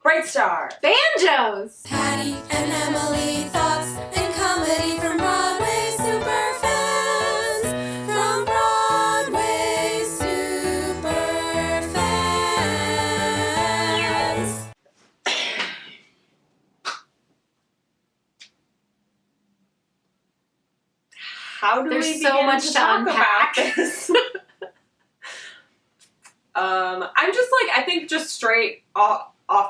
Bright Star. Banjos. Patty and Emily, thoughts and comedy from Broadway superfans. From Broadway superfans. How do There's we so begin much to to talk unpack. about this? I'm just like, I think just straight off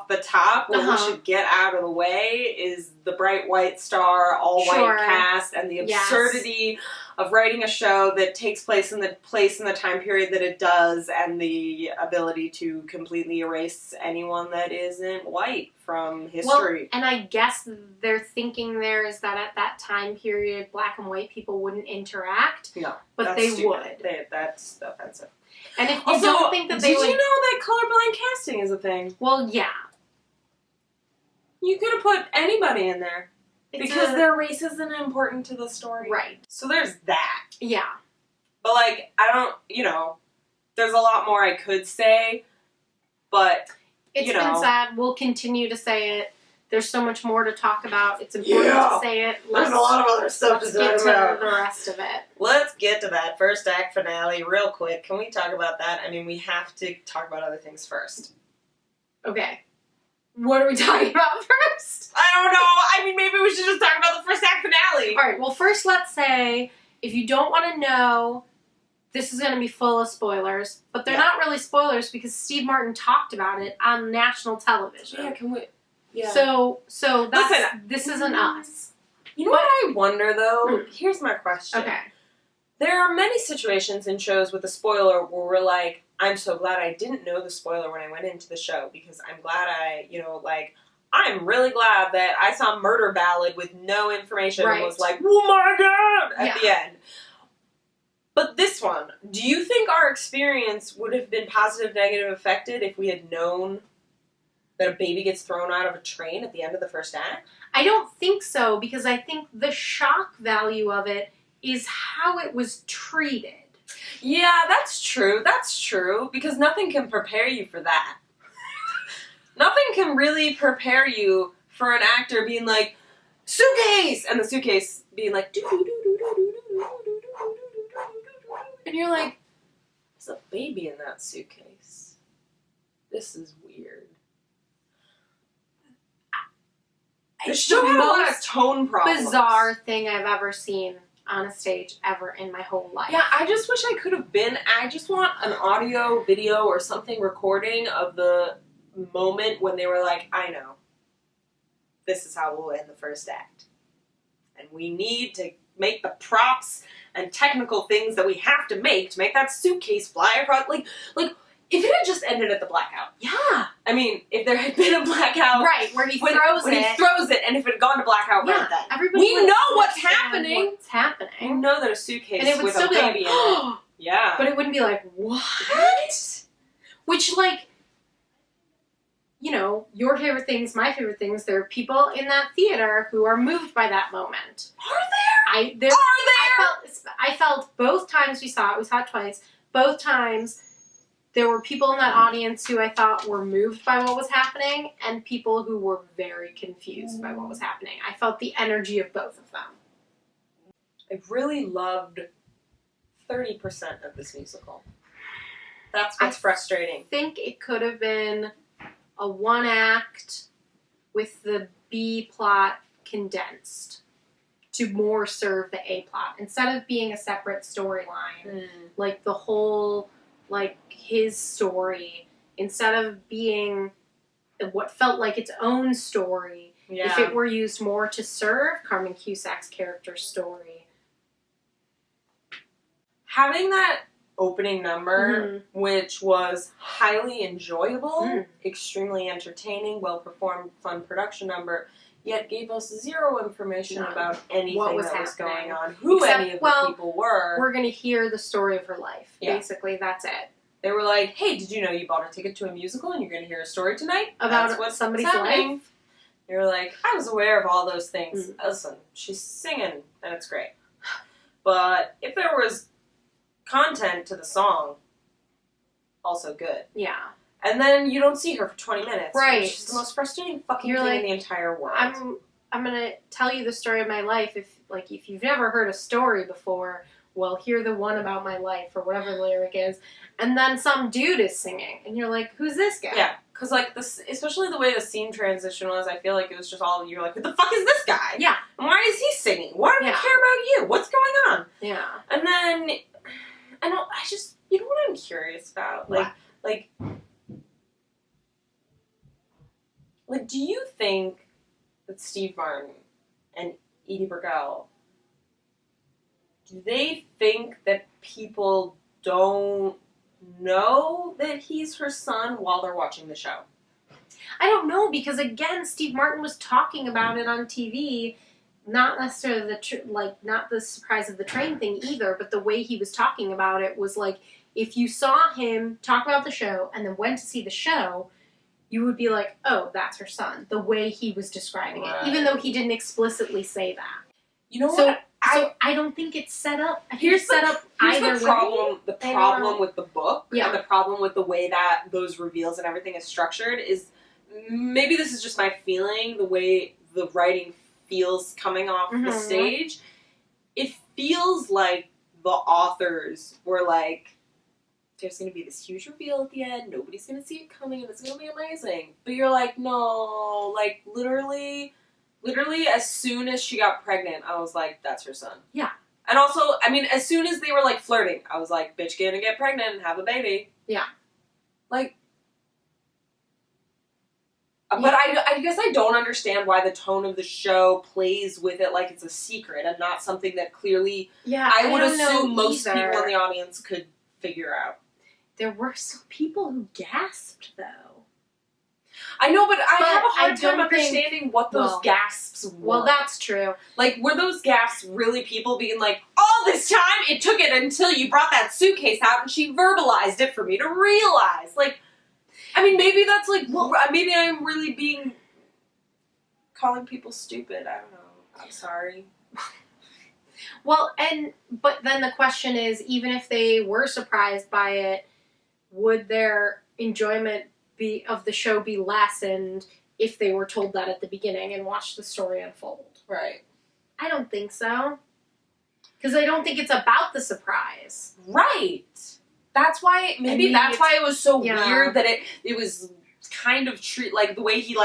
the top, what we should get out of the way is the bright white star, all white cast, and the absurdity of writing a show that takes place in the time period that it does, and the ability to completely erase anyone that isn't white from history. Well, and I guess their thinking there is that at that time period, black and white people wouldn't interact. No, but they stupid. would. That's offensive. And if you don't think that they did you know that colorblind casting is a thing? Well, yeah. You could have put anybody in there. Because their race isn't important to the story. Right. So there's that. Yeah. But, like, I don't, there's a lot more I could say, but, It's been sad. We'll continue to say it. There's so much more to talk about. It's important to say it. There's a lot of other stuff to talk about. The rest of it. Let's get to that first act finale real quick. Can we talk about that? I mean, we have to talk about other things first. Okay. What are we talking about first? I don't know. I mean, maybe we should just talk about the first act finale. All right. Well, first, let's say, if you don't want to know, this is going to be full of spoilers. But they're not really spoilers because Steve Martin talked about it on national television. Yeah, can we... Yeah. So that's, this isn't us. You know what I wonder, though? Here's my question. Okay. There are many situations in shows with a spoiler where we're like, I'm so glad I didn't know the spoiler when I went into the show because I'm glad I'm really glad that I saw Murder Ballad with no information and was like, oh my god, at the end. But this one, do you think our experience would have been positive, negative, affected if we had known that a baby gets thrown out of a train at the end of the first act? I don't think so, because I think the shock value of it is how it was treated. Yeah, that's true. That's true. Because nothing can prepare you for that. Nothing can really prepare you for an actor being like, suitcase! And the suitcase being like, and you're like, there's a baby in that suitcase. This is weird. The show had a lot of tone problems. Bizarre thing I've ever seen on a stage ever in my whole life. Yeah, I just wish I could have been. I just want an audio, video, or something recording of the moment when they were like, I know. This is how we'll end the first act. And we need to make the props and technical things that we have to make that suitcase fly across. Like, if it had just ended at the blackout. Yeah. I mean, if there had been a blackout. Right, where he throws it. When he throws it, and if it had gone to blackout right then. We know what's happening. What's happening. We know that a suitcase and it would with still a be baby like, in it. Yeah. But it wouldn't be like, what? Which, like, your favorite things, my favorite things, there are people in that theater who are moved by that moment. Are there? I felt both times we saw it twice, both times there were people in that audience who I thought were moved by what was happening and people who were very confused by what was happening. I felt the energy of both of them. I really loved 30% of this musical. That's what's frustrating. I think it could have been a one act with the B plot condensed to more serve the A plot. Instead of being a separate storyline, like the whole, like his story, instead of being what felt like its own story, if it were used more to serve Carmen Cusack's character's story. Having that opening number, which was highly enjoyable, extremely entertaining, well-performed, fun production number, yet gave us zero information about anything that was going on, who any of the people were. We're going to hear the story of her life. Yeah. Basically, that's it. They were like, hey, did you know you bought a ticket to a musical and you're going to hear a story tonight? About what somebody's life? They were like, I was aware of all those things. Listen, she's singing, and it's great. But if there was content to the song, also good. Yeah. And then you don't see her for 20 minutes. Right. Which is the most frustrating fucking thing in the entire world. I'm gonna tell you the story of my life. If you've never heard a story before, well, hear the one about my life, or whatever the lyric is. And then some dude is singing, and you're like, who's this guy? Yeah, because, like, this, especially the way the scene transition was, I feel like it was just all, you're like, who the fuck is this guy? Yeah. And why is he singing? Why do we care about you? What's going on? Yeah. And then, you know what I'm curious about? Like, do you think that Steve Martin and Edie Brickell, do they think that people don't know that he's her son while they're watching the show? I don't know, because again, Steve Martin was talking about it on TV, not necessarily not the surprise of the train thing either, but the way he was talking about it was like, if you saw him talk about the show and then went to see the show, you would be like, oh, that's her son, the way he was describing it, even though he didn't explicitly say that. You know what? So I don't think it's set up. I think it's set up either way. The problem with the book and the problem with the way that those reveals and everything is structured is, maybe this is just my feeling, the way the writing feels coming off the stage. It feels like the authors were like, there's going to be this huge reveal at the end, nobody's going to see it coming, and it's going to be amazing. But you're like, no, like, literally, as soon as she got pregnant, I was like, that's her son. Yeah. And also, I mean, as soon as they were, like, flirting, I was like, bitch gonna get pregnant and have a baby. Yeah. Like, but I guess I don't understand why the tone of the show plays with it like it's a secret and not something that clearly, I would assume most people in the audience could figure out. There were some people who gasped, though. I know, but I have a hard time understanding what those gasps were. Well, that's true. Like, were those gasps really people being like, all this time, it took it until you brought that suitcase out and she verbalized it for me to realize. Like, I mean, maybe that's like, maybe I'm really calling people stupid. I don't know. I'm sorry. Well, but then the question is, even if they were surprised by it, would their enjoyment of the show be lessened if they were told that at the beginning and watched the story unfold? Right. I don't think so. Because I don't think it's about the surprise. Right. That's why, maybe that's why it was so weird that it was kind of like the way he's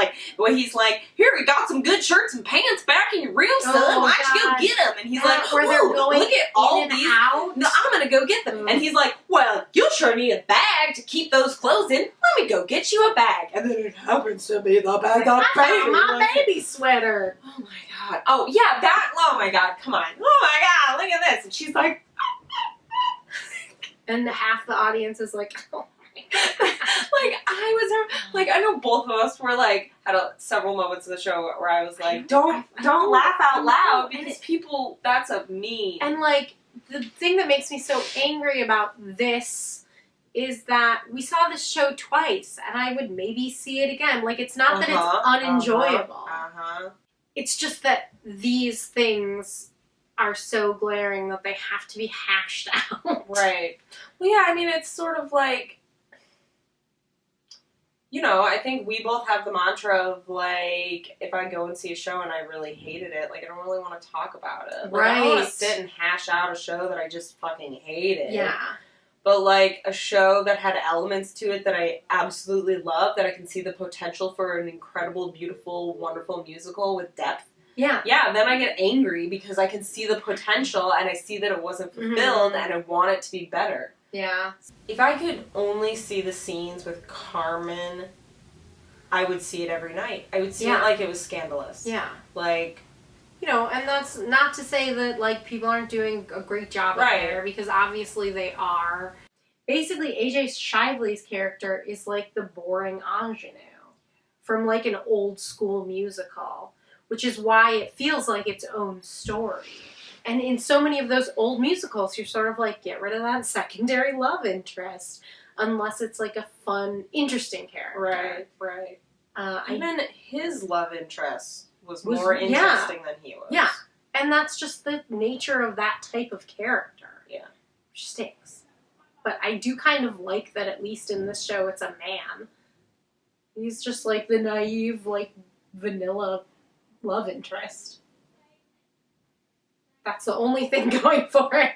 like, here, we got some good shirts and pants back in your room, son. Why don't you go get them? And he's like, look at all these. No, I'm gonna go get them. And he's like, well, you'll sure need a bag to keep those clothes in. Let me go get you a bag. And then it happens to be the bag of baby. My baby sweater. Oh my god. Oh yeah, that. Oh my god. Come on. Oh my god. Look at this. And she's like, and half the audience is like, oh. I know both of us were like, had several moments in the show where I was like, don't laugh out loud because people, that's a mean. And like, the thing that makes me so angry about this is that we saw this show twice and I would maybe see it again. Like, it's not that it's unenjoyable. It's just that these things are so glaring that they have to be hashed out. Right. Well, yeah, I mean, it's sort of like, you know, I think we both have the mantra of, like, if I go and see a show and I really hated it, like, I don't really want to talk about it. Like, I don't want to sit and hash out a show that I just fucking hated. Yeah. But, like, a show that had elements to it that I absolutely love, that I can see the potential for an incredible, beautiful, wonderful musical with depth. Yeah. Yeah, then I get angry because I can see the potential and I see that it wasn't fulfilled and I want it to be better. Yeah. If I could only see the scenes with Carmen, I would see it every night. I would see it like it was Scandalous. Yeah. Like, you know, and that's not to say that, like, people aren't doing a great job up there, because obviously they are. Basically, AJ Shively's character is like the boring ingenue from, like, an old school musical, which is why it feels like its own story. And in so many of those old musicals, you're sort of like, get rid of that secondary love interest, unless it's like a fun, interesting character. Right. Even his love interest was more interesting than he was. Yeah, and that's just the nature of that type of character. Yeah. Which stinks. But I do kind of like that at least in this show it's a man. He's just like the naive, like, vanilla love interest. That's the only thing going for it.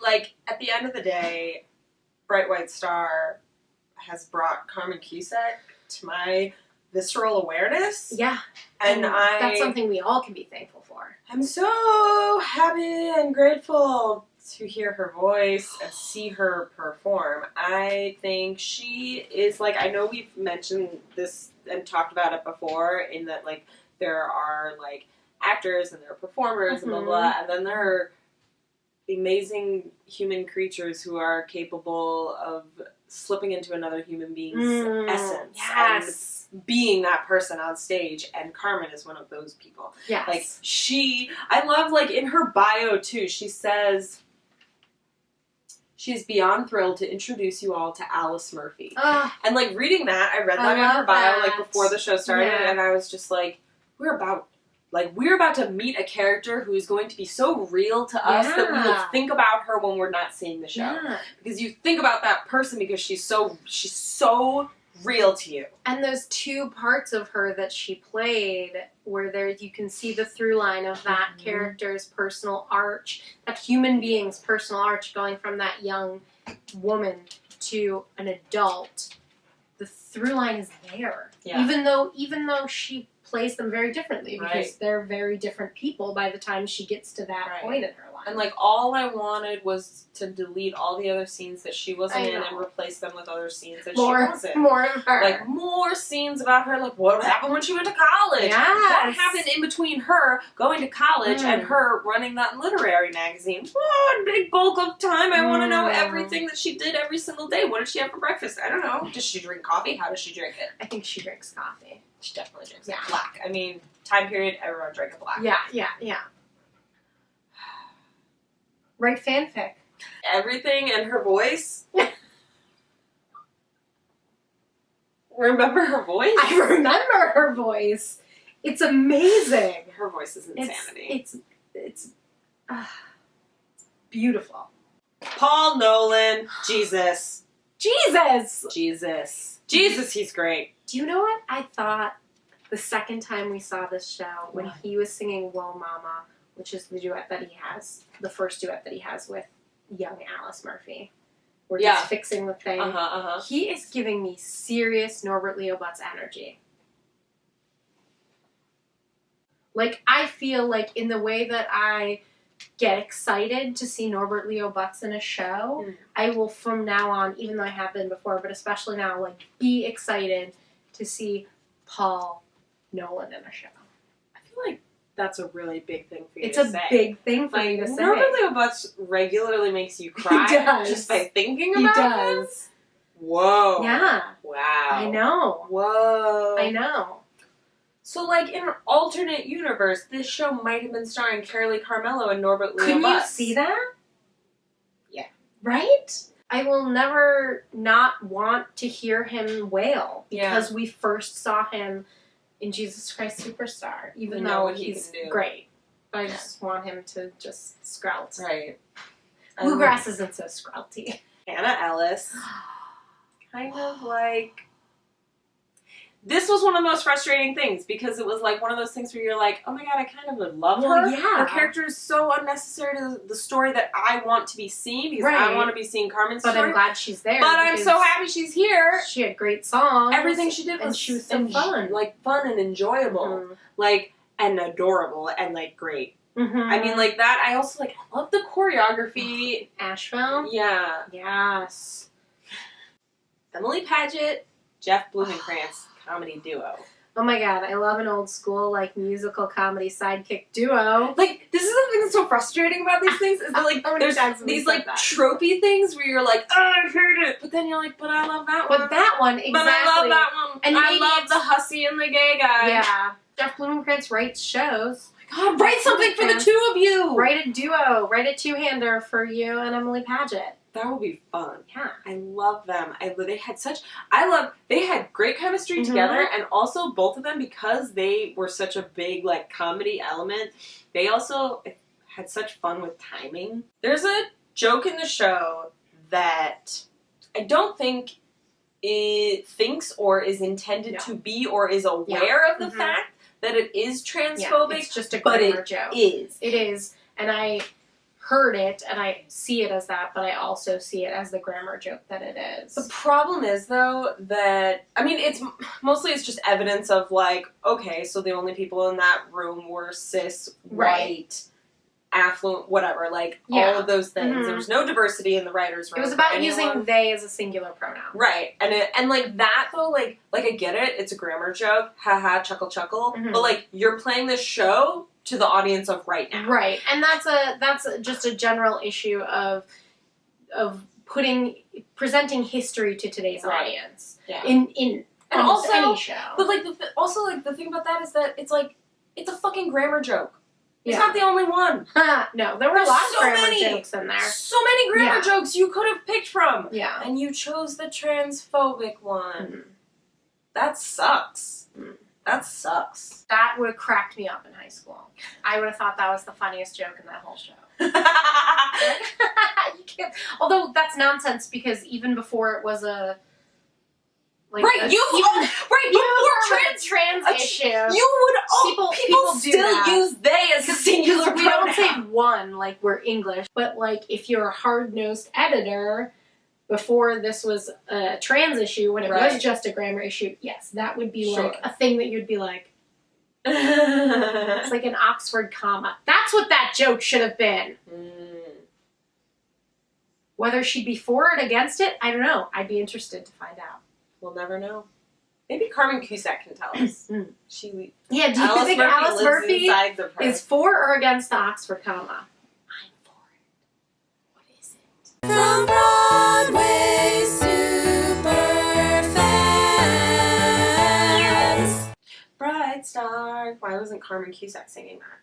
Like, at the end of the day, Bright White Star has brought Carmen Cusack to my visceral awareness. Yeah. And that's something we all can be thankful for. I'm so happy and grateful to hear her voice and see her perform. I think she is, like, I know we've mentioned this and talked about it before, in that, like, there are, like, actors and there are performers and blah, blah, and then there are amazing human creatures who are capable of slipping into another human being's essence and being that person on stage, and Carmen is one of those people. Yes. Like, I love, like, in her bio, too, she says she's beyond thrilled to introduce you all to Alice Murphy. And, like, reading that, I read that in her bio, like, before the show started, and I was just like, we're about to meet a character who is going to be so real to us that we will think about her when we're not seeing the show. Yeah. Because you think about that person because she's so real to you. And those two parts of her that she played, where you can see the through line of that character's personal arch, that human being's personal arch, going from that young woman to an adult. The through line is there. Yeah. Even though she plays them very differently, because they're very different people by the time she gets to that point in her life. And, like, all I wanted was to delete all the other scenes that she wasn't in and replace them with other scenes that she was in. More of her. Like, more scenes about her, like, what happened when she went to college? Yes. What happened in between her going to college and her running that literary magazine? What big bulk of time. I want to know everything that she did every single day. What did she have for breakfast? I don't know. Does she drink coffee? How does she drink it? I think she drinks coffee. She definitely drinks it black. I mean, time period, everyone drank it black. Yeah. Write fanfic. Everything and her voice. Remember her voice? I remember her voice. It's amazing. Her voice is insanity. It's beautiful. Paul Nolan. Jesus, he's great. Do you know what I thought the second time we saw this show, when he was singing Whoa Mama, which is the duet that he has, the first duet that he has with young Alice Murphy, where he's fixing the thing. He is giving me serious Norbert Leo Butz energy. Like, I feel like in the way that I get excited to see Norbert Leo Butz in a show, I will from now on, even though I have been before, but especially now, like, be excited to see Paul Nolan in a show. I feel like that's a really big thing for you to say. It's a big thing for you to say. Norbert Leo Butz regularly makes you cry just by thinking about him. Whoa. Yeah. Wow. I know. Whoa. I know. So, like, in an alternate universe, this show might have been starring Carolee Carmello and Norbert Leo Butz. Couldn't you see that? Yeah. Right? I will never not want to hear him wail, because we first saw him in Jesus Christ Superstar, even though he's great. I just want him to just skrelt. Right. Bluegrass isn't so skrelty. Anna Elless. Kind of like... This was one of the most frustrating things, because it was like one of those things where you're like, oh my god, I kind of would love her. Yeah. Her character is so unnecessary to the story that I want to be seen, because I want to be seeing Carmen's story. But I'm glad she's there. But I'm so happy she's here. She had great songs. Everything she did was she was so fun. Like, fun and enjoyable. Like, and adorable and, like, great. I mean, like, that, I also, like, I love the choreography. Asheville? Yeah. Yes. Emily Padgett, Jeff Blumenkrantz. Comedy duo. Oh my god, I love an old school, like, musical comedy sidekick duo. Like, this is the thing that's so frustrating about these things, is that, like, there's these, like, tropey things where you're like, oh, I heard it, but then you're like, but I love that one. But that one, exactly. But I love that one. And I love the hussy and the gay guy. Yeah. Jeff Blumenkrantz writes shows. Oh my god, write something for the two of you! Write a duo. Write a two-hander for you and Emily Padgett. That would be fun. Yeah. I love them. They had great chemistry together, and also both of them, because they were such a big, like, comedy element, they also had such fun with timing. There's a joke in the show that I don't think it thinks or is intended to be or is aware of the fact that it is transphobic. Yeah, it's just a grammar joke. It is. And I heard it and I see it as that, but I also see it as the grammar joke that it is. The problem is, though, that, I mean, it's just evidence of, like, okay, so the only people in that room were cis, white, affluent, whatever, like, all of those things. There was no diversity in the writers' room. It was about using they as a singular pronoun. Right. And like, that, though, like, I get it, it's a grammar joke, haha, chuckle, chuckle, but, like, you're playing this show to the audience of right now. Right. And that's just a general issue of presenting history to today's audience. Yeah. In and almost also any show. But like the thing about that is that it's like it's a fucking grammar joke. It's not the only one. No, there were a lot of grammar jokes in there. So many grammar jokes you could have picked from. Yeah. And you chose the transphobic one. That sucks. That sucks. That would have cracked me up in high school. I would have thought that was the funniest joke in that whole show. You can't. Although that's nonsense because even before it was a trans issue, you would people still use they as a singular pronoun. We don't say one like we're English, but like if you're a hard-nosed editor. Before this was a trans issue, when it was just a grammar issue, yes, that would be like a thing that you'd be like, it's like an Oxford comma. That's what that joke should have been. Whether she'd be for it, against it, I don't know. I'd be interested to find out. We'll never know. Maybe Carmen Cusack can tell us. Do you think Alice Murphy is for or against the Oxford comma? I'm for it. What is it? From Broadway super fans. Bright star. Why wasn't Carmen Cusack singing that?